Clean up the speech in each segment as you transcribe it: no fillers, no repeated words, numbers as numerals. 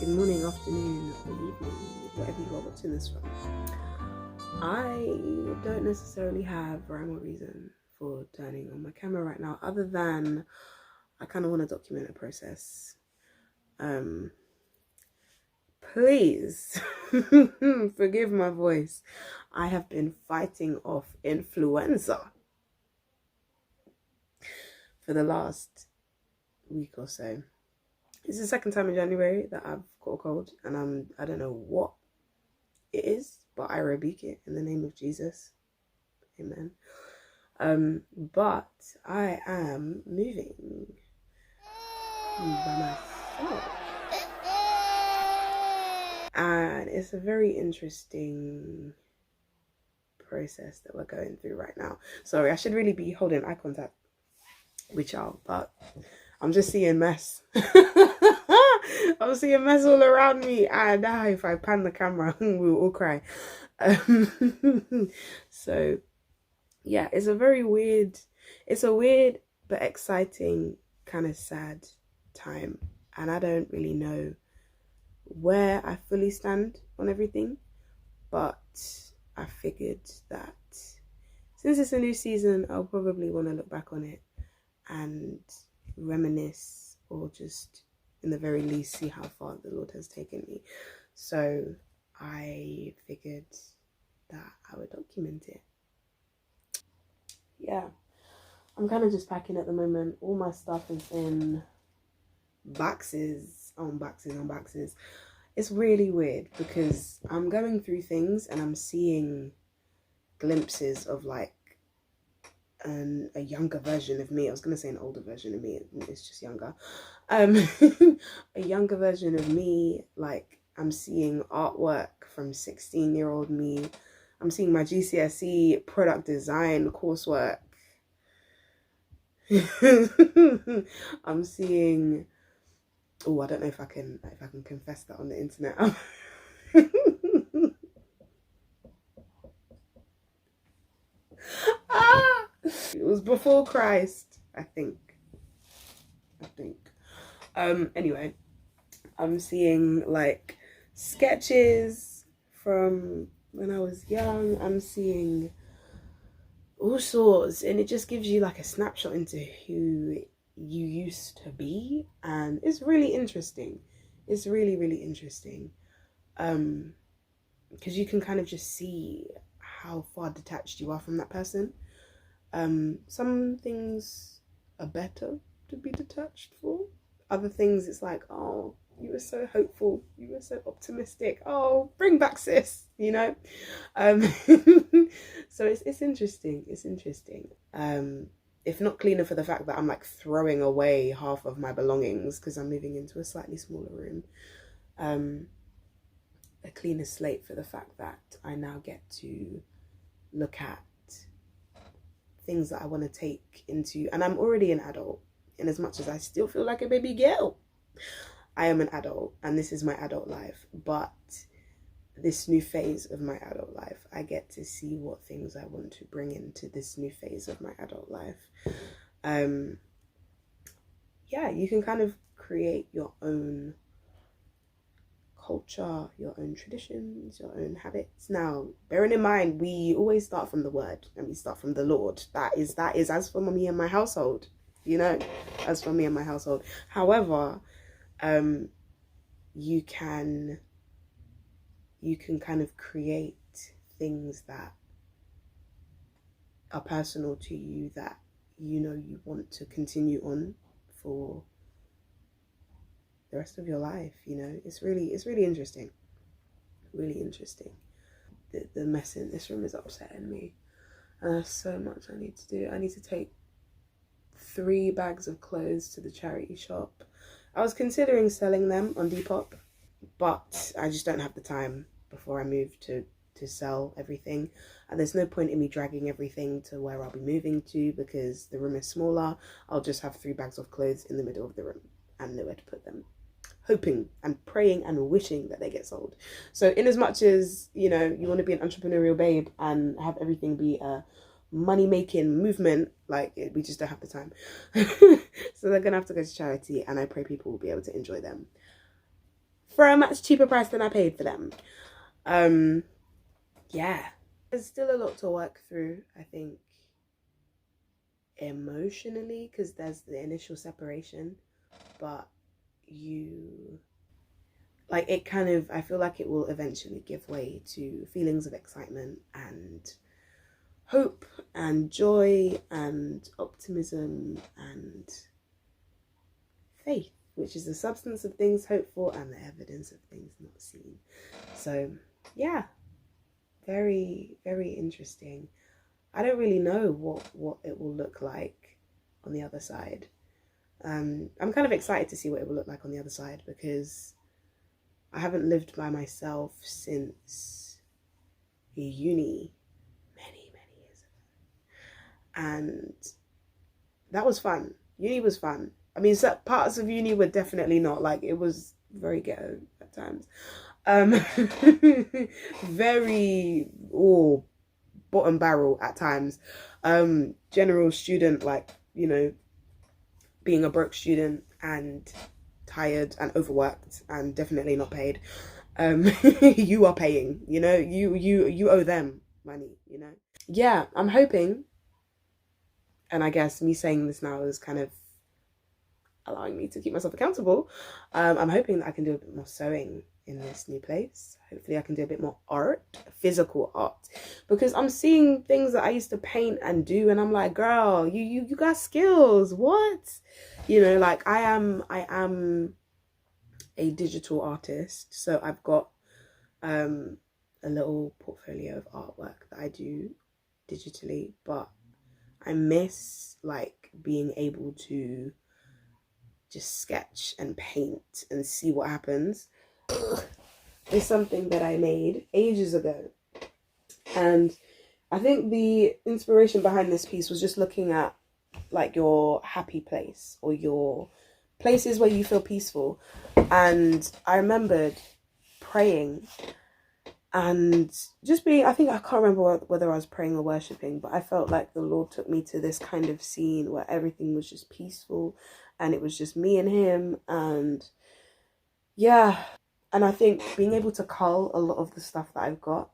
good morning, afternoon, or evening, whatever you are watching this from. I don't necessarily have rhyme or reason for turning on my camera right now, other than I kind of want to document a process. Please forgive my voice. I have been fighting off influenza for the last week or so. It's the second time in January that I've got a cold, and I don't know what it is, but I rebuke it in the name of Jesus. Amen. But I am moving by myself, and it's a very interesting process that we're going through right now. Sorry, I should really be holding eye contact with y'all, but I'm just seeing mess. I'm seeing mess all around me, and now if I pan the camera, we'll all cry. So yeah, it's a weird but exciting, kind of sad time, and I don't really know where I fully stand on everything, but I figured that since it's a new season, I'll probably want to look back on it and reminisce, or just in the very least see how far the Lord has taken me. So I figured that I would document it. Yeah, I'm kind of just packing at the moment. All my stuff is in boxes on boxes on boxes. It's really weird because I'm going through things and I'm seeing glimpses of like a younger version of me. I was gonna say an older version of me. It's just younger. A younger version of me. Like, I'm seeing artwork from 16-year-old me. I'm seeing my GCSE product design coursework. I'm seeing. Oh, I don't know if I can confess that on the internet. It was before Christ, I think. Anyway, I'm seeing like sketches from when I was young. I'm seeing all sorts, and it just gives you like a snapshot into who you used to be, and it's really interesting. It's really, really interesting. Because you can kind of just see how far detached you are from that person. Some things are better to be detached for. Other things, it's like, oh, you were so hopeful, you were so optimistic. Oh, bring back sis, you know. So it's interesting. It's interesting. If not cleaner for the fact that I'm like throwing away half of my belongings because I'm moving into a slightly smaller room. A cleaner slate for the fact that I now get to look at things that I want to take into, and I'm already an adult, in as much as I still feel like a baby girl. I am an adult, and this is my adult life, but this new phase of my adult life, I get to see what things I want to bring into this new phase of my adult life. Yeah, you can kind of create your own culture, your own traditions, your own habits. Now, bearing in mind, we always start from the word and we start from the Lord. That is as for me and my household, you know, as for me and my household. However, you can kind of create things that are personal to you, that you know you want to continue on for the rest of your life. You know, it's really interesting. Really interesting. The mess in this room is upsetting me, and there's so much I need to do. I need to take 3 bags of clothes to the charity shop. I was considering selling them on Depop, but I just don't have the time before I move to sell everything, and there's no point in me dragging everything to where I'll be moving to because the room is smaller. I'll just have 3 bags of clothes in the middle of the room and nowhere to put them, hoping and praying and wishing that they get sold. So in as much as, you know, you want to be an entrepreneurial babe and have everything be a money-making movement, like, we just don't have the time. So they're gonna have to go to charity, and I pray people will be able to enjoy them. for a much cheaper price than I paid for them. Yeah, there's still a lot to work through, I think, emotionally, because there's the initial separation, but you, like, it kind of, I feel like it will eventually give way to feelings of excitement and hope and joy and optimism and faith, which is the substance of things hoped for and the evidence of things not seen. So yeah, very, very interesting. I don't really know what it will look like on the other side. I'm kind of excited to see what it will look like on the other side, because I haven't lived by myself since uni many years ago, and that was fun. Uni was fun. I mean, some parts of uni were definitely not, like, it was very ghetto at times. Very bottom barrel at times. General student, like, you know, being a broke student and tired and overworked and definitely not paid. You are paying, you know, you owe them money, you know. Yeah, I'm hoping, and I guess me saying this now is kind of allowing me to keep myself accountable. I'm hoping that I can do a bit more sewing in this new place. Hopefully I can do a bit more art, physical art, because I'm seeing things that I used to paint and do, and I'm like, girl, you got skills. What? You know, like, I am a digital artist, so I've got a little portfolio of artwork that I do digitally, but I miss, like, being able to just sketch and paint and see what happens. It's something that I made ages ago, and I think the inspiration behind this piece was just looking at, like, your happy place or your places where you feel peaceful. And I remembered praying and just being, I think, I can't remember whether I was praying or worshipping, but I felt like the Lord took me to this kind of scene where everything was just peaceful and it was just me and him. And yeah, and I think being able to cull a lot of the stuff that I've got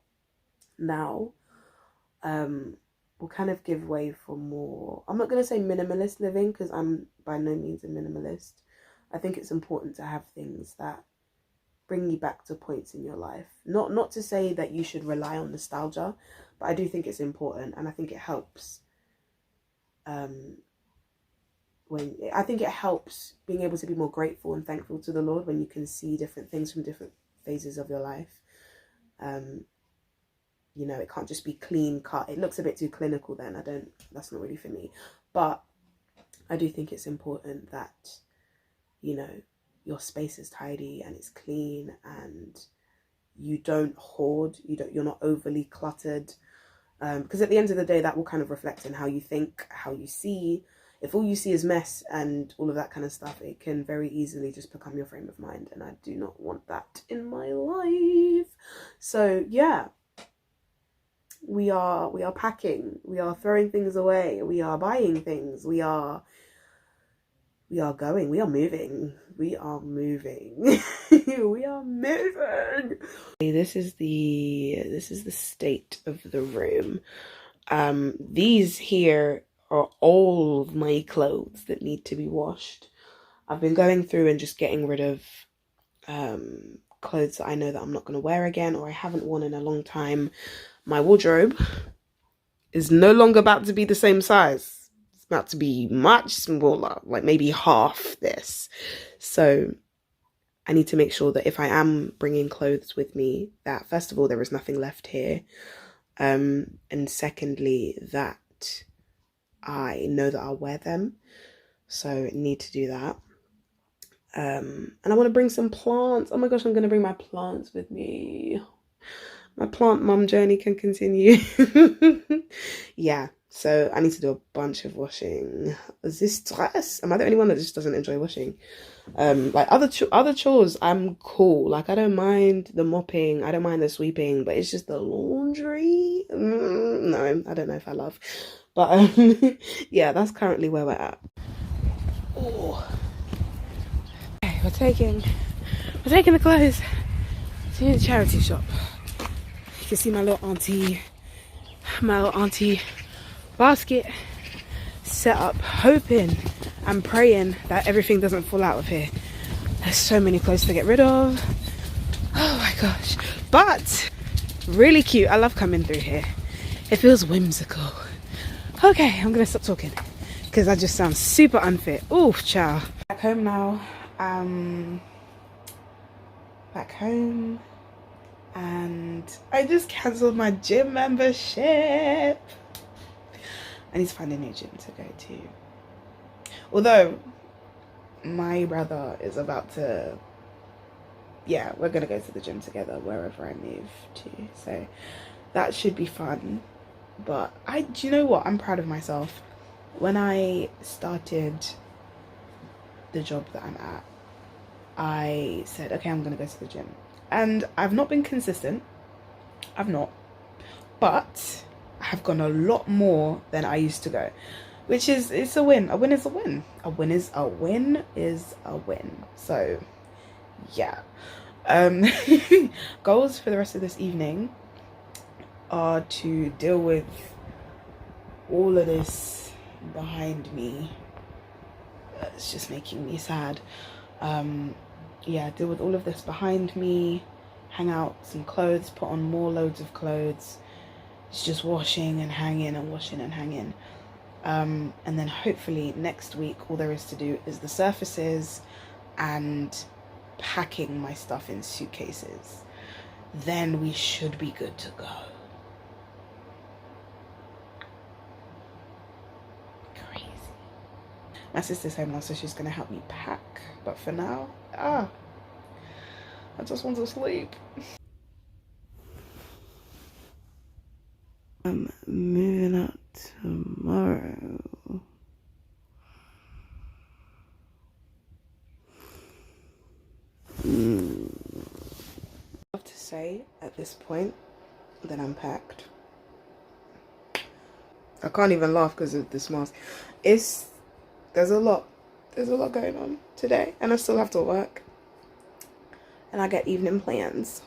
now will kind of give way for more, I'm not going to say minimalist living, because I'm by no means a minimalist. I think it's important to have things that bring you back to points in your life. Not to say that you should rely on nostalgia, but I do think it's important, and I think it helps. I think it helps being able to be more grateful and thankful to the Lord when you can see different things from different phases of your life. You know, it can't just be clean cut. It looks a bit too clinical then. That's not really for me. But I do think it's important that, you know, your space is tidy and it's clean and you don't hoard, you're not overly cluttered. Because at the end of the day, that will kind of reflect in how you think, how you see. If all you see is mess and all of that kind of stuff, it can very easily just become your frame of mind. And I do not want that in my life. So yeah, we are packing, we are throwing things away, we are buying things, we are going, we are moving. We are moving. This is the state of the room. These here are all of my clothes that need to be washed. I've been going through and just getting rid of clothes that I know that I'm not going to wear again, or I haven't worn in a long time. My wardrobe is no longer about to be the same size. About to be much smaller, like maybe half this. So I need to make sure that if I am bringing clothes with me, that first of all, there is nothing left here. And secondly, that I know that I'll wear them. So I need to do that. And I want to bring some plants. Oh my gosh, I'm going to bring my plants with me. My plant mum journey can continue. Yeah. So I need to do a bunch of washing. Is this stress? Am I the only one that just doesn't enjoy washing? Like other chores, I'm cool. Like, I don't mind the mopping, I don't mind the sweeping, but it's just the laundry. No, I don't know if I love. But yeah, that's currently where we're at. Oh, okay, we're taking We're taking the clothes to the charity shop. You can see my little auntie basket set up, hoping and praying that everything doesn't fall out of here. There's so many clothes to get rid of. Oh my gosh. But really cute. I love coming through here. It feels whimsical. Okay, I'm gonna stop talking because I just sound super unfit. Oh, ciao. Back home now. Back home. And I just cancelled my gym membership. I need to find a new gym to go to. Although my brother is about to, yeah, we're gonna go to the gym together wherever I move to. So that should be fun. But do you know what? I'm proud of myself. When I started the job that I'm at, I said, okay, I'm gonna go to the gym. And I've not been consistent. I've not. But I have gone a lot more than I used to go. Which is, it's a win. A win is a win. A win is a win is a win. So, yeah. Goals for the rest of this evening are to deal with all of this behind me. It's just making me sad. Yeah, deal with all of this behind me, hang out some clothes, put on more loads of clothes. It's just washing and hanging and washing and hanging. And then hopefully next week all there is to do is the surfaces and packing my stuff in suitcases. Then we should be good to go. Crazy. My sister's home now, so she's gonna help me pack. But for now, I just want to sleep. I'm moving out tomorrow. I have to say at this point that I'm packed. I can't even laugh because of the smiles. There's a lot going on today, and I still have to work, and I get evening plans.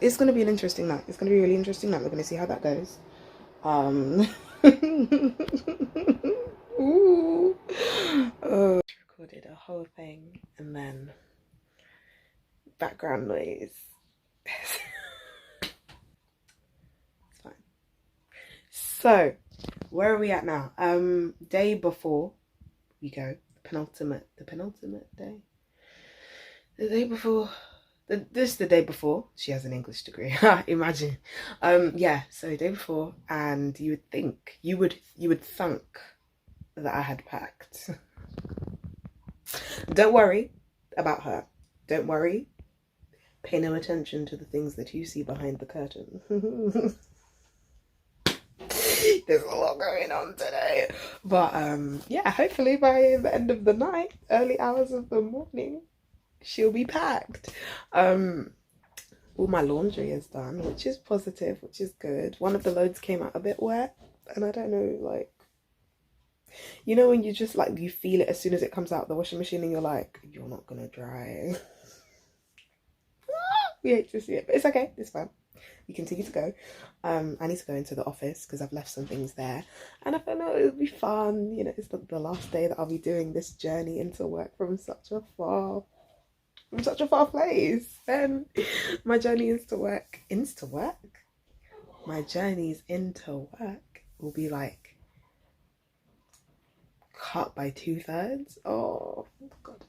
It's gonna be an interesting night. It's gonna be a really interesting night. We're gonna see how that goes. Ooh. Recorded a whole thing and then background noise. It's fine. So, where are we at now? Day before we go. The penultimate day. The day before. This is the day before. She has an English degree. Imagine. Yeah, so day before, and you would think that I had packed. Don't worry about her. Don't worry. Pay no attention to the things that you see behind the curtain. There's a lot going on today. But yeah, hopefully by the end of the night, early hours of the morning, she'll be packed. All my laundry is done, which is positive, which is good. One of the loads came out a bit wet, and I don't know, like, you know when you just like, you feel it as soon as it comes out of the washing machine and you're like, you're not gonna dry. We hate to see it, but it's okay, it's fine. We continue to go. I need to go into the office because I've left some things there, and I feel like it'll be fun. You know, it's the last day that I'll be doing this journey into work from such a far place. And my journey into work. My journeys into work will be like cut by 2/3. Oh God.